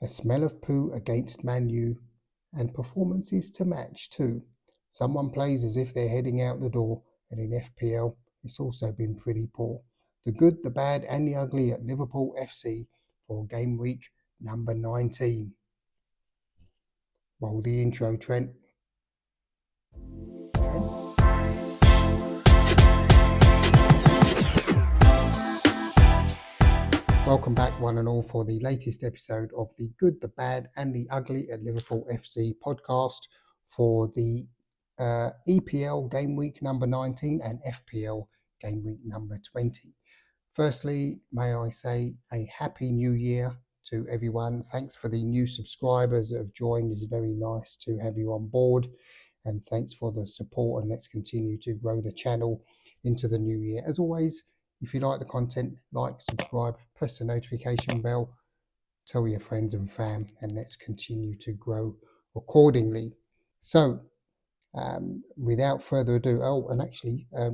A smell of poo against Manyoo, and performances to match too. Someone plays as if they're heading out the door, and in FPL, it's also been pretty poor. The good, the bad, and the ugly at Liverpool FC for game week number 19. Roll the intro, Trent. Welcome back, one and all, for the latest episode of the Good, the Bad, and the Ugly at Liverpool FC podcast for the EPL game week number 19 and FPL game week number 20. Firstly, may I say a happy new year to everyone. Thanks for the new subscribers that have joined. It's very nice to have you on board, and thanks for the support, and let's continue to grow the channel into the new year. As always, if you like the content, like, subscribe, press the notification bell, tell your friends and fam, and let's continue to grow accordingly. So, without further ado,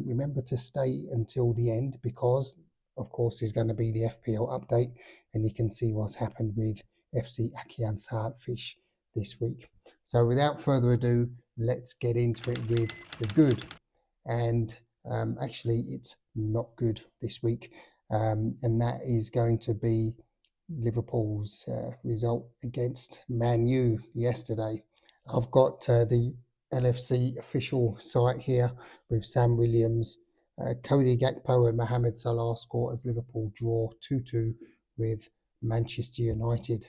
remember to stay until the end, because, of course, there's going to be the FPL update, and you can see what's happened with FC Akian Saltfish this week. So, without further ado, let's get into it with the good. And actually, it's not good this week, and that is going to be Liverpool's result against Manyoo yesterday. I've got the LFC official site here with Sam Williams, Cody Gakpo and Mohamed Salah score as Liverpool draw 2-2 with Manchester United.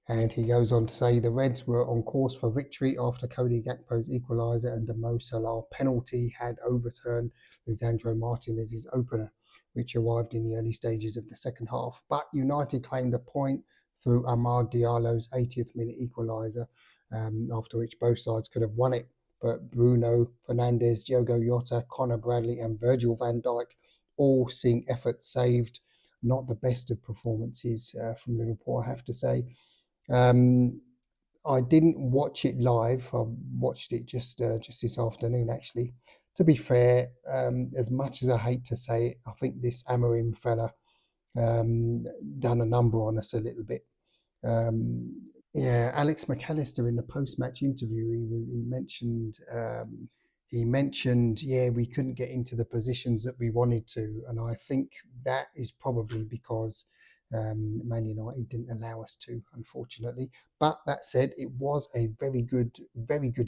And he goes on to say the Reds were on course for victory after Cody Gakpo's equaliser and a Mo Salah penalty had overturned Lisandro Martinez's opener, which arrived in the early stages of the second half. But United claimed a point through Amad Diallo's 80th minute equaliser, after which both sides could have won it. But Bruno Fernandes, Diogo Jota, Conor Bradley and Virgil van Dijk all seeing effort saved. Not the best of performances from Liverpool, I have to say. I didn't watch it live. I watched it just this afternoon, actually. To be fair, as much as I hate to say it, I think this Amorim fella done a number on us a little bit. Alex McAllister in the post-match interview, he mentioned, we couldn't get into the positions that we wanted to, and I think that is probably because Man United didn't allow us to, unfortunately. But that said, it was a very good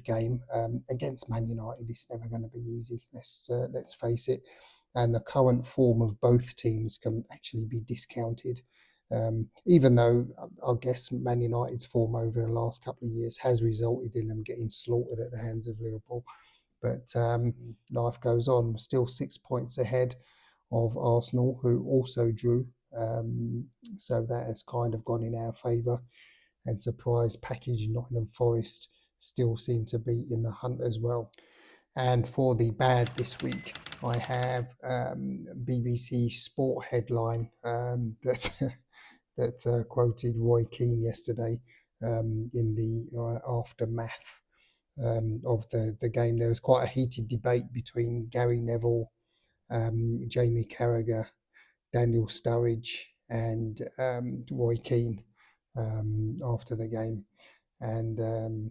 game against Man United. It's never going to be easy. Let's face it. And the current form of both teams can actually be discounted. Even though I guess Man United's form over the last couple of years has resulted in them getting slaughtered at the hands of Liverpool. But life goes on. Still 6 points ahead of Arsenal, who also drew. So that has kind of gone in our favour. And surprise package Nottingham Forest still seem to be in the hunt as well. And for the bad this week, I have BBC Sport headline that quoted Roy Keane yesterday in the aftermath of the game. There was quite a heated debate between Gary Neville, Jamie Carragher, Daniel Sturridge and Roy Keane after the game. And the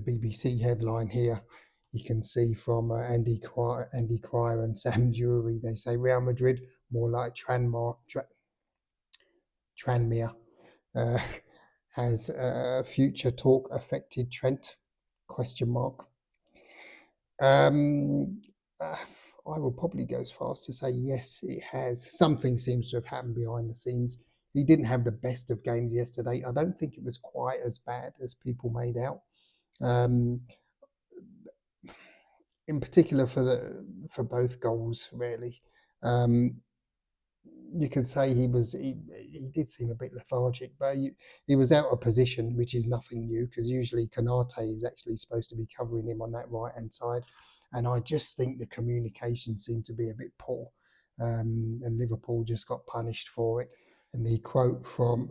BBC headline here, you can see from Andy Cryer and Sam Dury, they say Real Madrid, more like Tranmere, has future talk affected Trent? ? I will probably go as far as to say yes, it has. Something seems to have happened behind the scenes. He didn't have the best of games yesterday. I don't think it was quite as bad as people made out. In particular for both goals, really. You could say he did seem a bit lethargic, but he was out of position, which is nothing new, because usually Konate is actually supposed to be covering him on that right-hand side. And I just think the communication seemed to be a bit poor, and Liverpool just got punished for it. And the quote from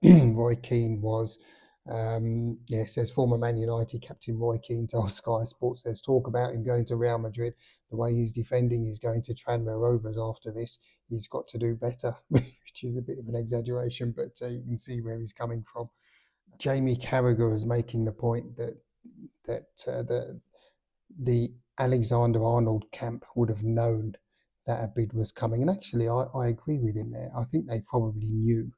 Roy Keane was, it says, former Man United captain Roy Keane told Sky Sports, there's talk about him going to Real Madrid. The way he's defending, he's going to Tranmere Rovers after this. he's got to do better, which is a bit of an exaggeration, but you can see where he's coming from. Jamie Carragher is making the point that the Alexander-Arnold camp would have known that a bid was coming. And actually, I agree with him there. I think they probably knew.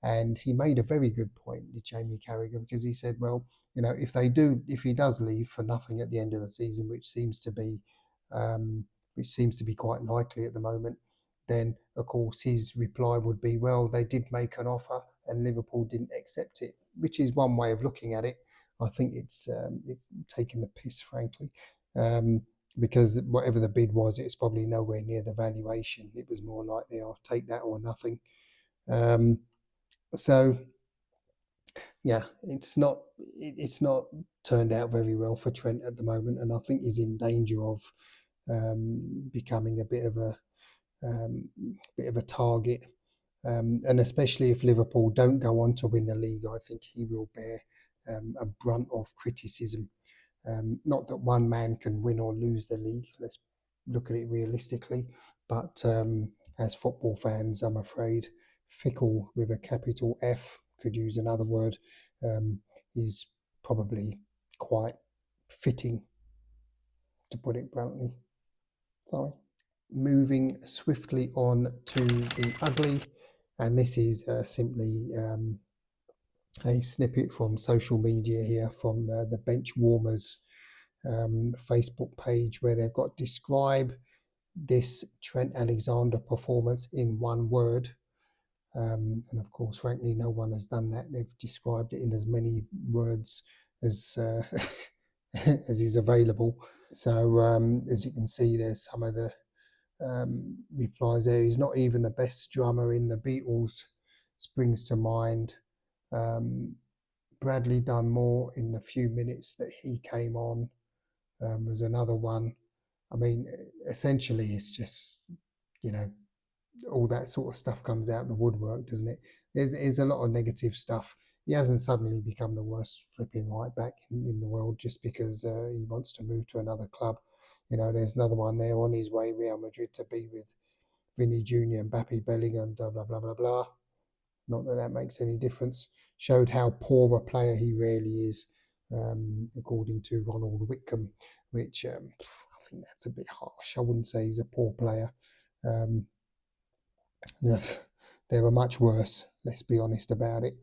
And he made a very good point, the Jamie Carragher, because he said, well, if he does leave for nothing at the end of the season, which seems to be quite likely at the moment, then of course his reply would be, well, they did make an offer and Liverpool didn't accept it, which is one way of looking at it. I think it's taking the piss, frankly, because whatever the bid was, it's probably nowhere near the valuation. It was more likely, I'll take that or nothing. So yeah, it's not turned out very well for Trent at the moment, and I think he's in danger of becoming a bit of a target. And especially if Liverpool don't go on to win the league, I think he will bear a brunt of criticism. Not that one man can win or lose the league, let's look at it realistically, but as football fans, I'm afraid fickle with a capital F, could use another word, is probably quite fitting, to put it bluntly. Sorry. Moving swiftly on to the ugly, and this is simply a snippet from social media here from the Bench Warmers Facebook page, where they've got describe this Trent Alexander performance in one word. And of course, frankly, no one has done that. They've described it in as many words as as is available. So as you can see, there's some of the replies there. He's not even the best drummer in the Beatles, springs to mind. Bradley done more in the few minutes that he came on, was another one. I mean, essentially, it's just, all that sort of stuff comes out of the woodwork, doesn't it? There's a lot of negative stuff. He hasn't suddenly become the worst flipping right back in the world just because he wants to move to another club. There's another one there on his way, Real Madrid, to be with Vinny Jr., Mbappe, Bellingham, blah, blah, blah, blah, blah. Not that that makes any difference. Showed how poor a player he really is, according to Ronald Whitcomb, which I think that's a bit harsh. I wouldn't say he's a poor player. There were much worse, let's be honest about it.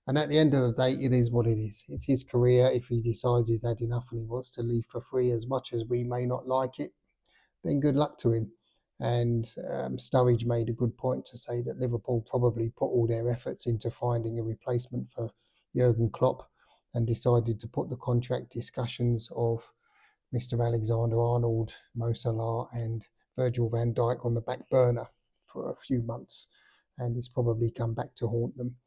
And at the end of the day, it is what it is. It's his career. If he decides he's had enough and he wants to leave for free, as much as we may not like it, then good luck to him. And Sturridge made a good point to say that Liverpool probably put all their efforts into finding a replacement for Jürgen Klopp and decided to put the contract discussions of Mr. Alexander-Arnold, Mo Salah and Virgil van Dijk on the back burner for a few months, and it's probably come back to haunt them.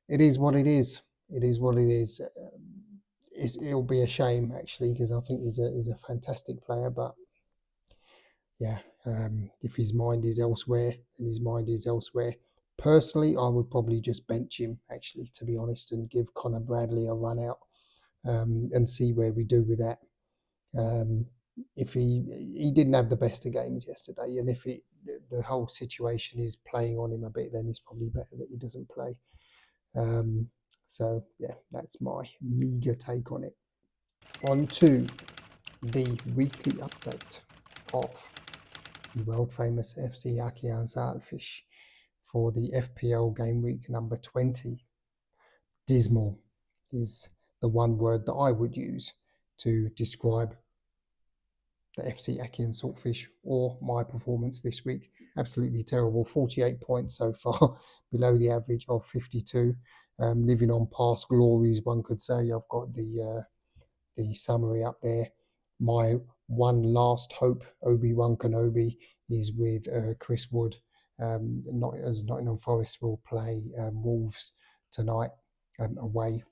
It is what it is. It is what it is. It'll be a shame, actually, because I think he's a fantastic player, but yeah, if his mind is elsewhere, then his mind is elsewhere. Personally, I would probably just bench him, actually, to be honest, and give Connor Bradley a run out and see where we do with that. If he didn't have the best of games yesterday, and if the whole situation is playing on him a bit, then it's probably better that he doesn't play. So yeah, that's my meager take on it. On to the weekly update of the world famous FC Akia Zahlfisch for the FPL game week number 20. Dismal is the one word that I would use to describe the FC Ackee and Saltfish or my performance this week. Absolutely terrible. 48 points so far, below the average of 52. Living on past glories, one could say. I've got the summary up there. My one last hope, Obi-Wan Kenobi, is with Chris Wood. Nottingham Forest will play Wolves tonight away.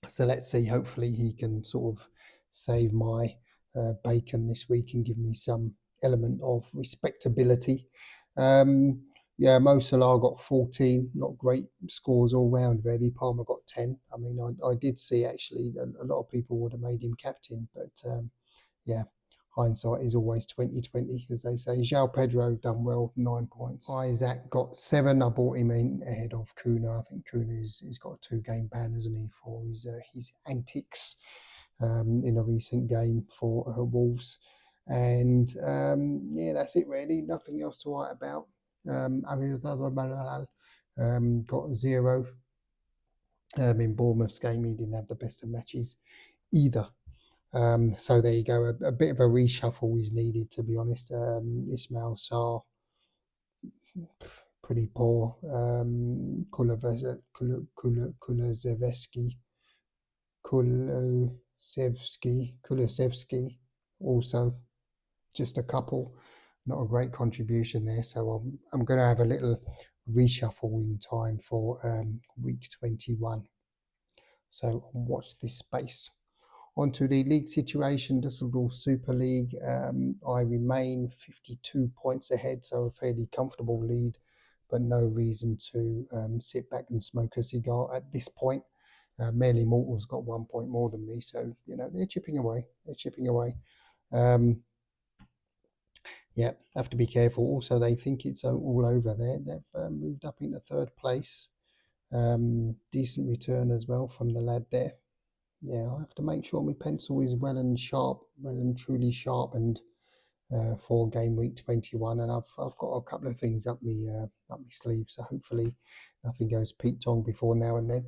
So let's see. Hopefully he can sort of save my bacon this week and give me some element of respectability. Mo Salah got 14, not great scores all round really. Palmer got 10. I mean, I did see actually a lot of people would have made him captain, but hindsight is always 20/20, as they say. João Pedro done well, 9 points. Isaac got 7. I bought him in ahead of Kuna. I think Kuna he's got a 2-game ban, hasn't he, for his antics in a recent game for Wolves. And yeah, that's it really. Nothing else to write about. Got 0. In Bournemouth's game, he didn't have the best of matches either. So there you go. A bit of a reshuffle is needed, to be honest. Ismail Sarr, pretty poor. Kulusevski, also just a couple. Not a great contribution there. So I'm going to have a little reshuffle in time for week 21. So watch this space. Onto the league situation, Düsseldorf Super League. I remain 52 points ahead, so a fairly comfortable lead, but no reason to sit back and smoke a cigar at this point. Merely Mortal's got 1 point more than me, so you know they're chipping away. Yeah, have to be careful. Also, they think it's all over there. They've moved up into 3rd place. Decent return as well from the lad there. Yeah, I have to make sure my pencil is well and truly sharpened for game week 21, and I've got a couple of things up my sleeve, so hopefully nothing goes Pete Tong before now and then.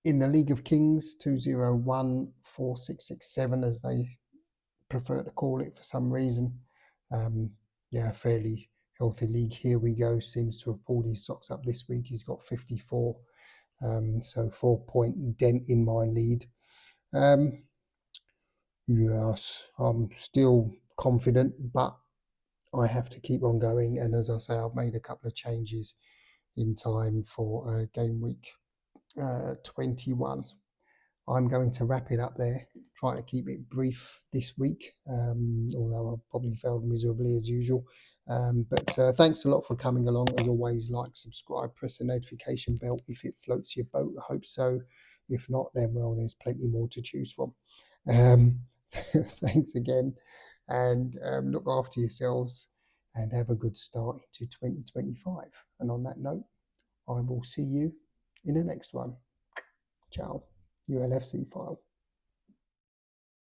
In the League of Kings, 2014667, as they prefer to call it for some reason. Yeah, fairly healthy league. Here we go. Seems to have pulled his socks up this week. He's got 54. So 4-point dent in my lead. Yes, I'm still confident, but I have to keep on going. And as I say, I've made a couple of changes in time for game week 21. I'm going to wrap it up there, trying to keep it brief this week, although I've probably failed miserably as usual. But thanks a lot for coming along. As always, like, subscribe, press the notification bell if it floats your boat. I hope so. If not, then, well, there's plenty more to choose from. Thanks again, and look after yourselves and have a good start into 2025. And on that note, I will see you in the next one. Ciao, your LFC File.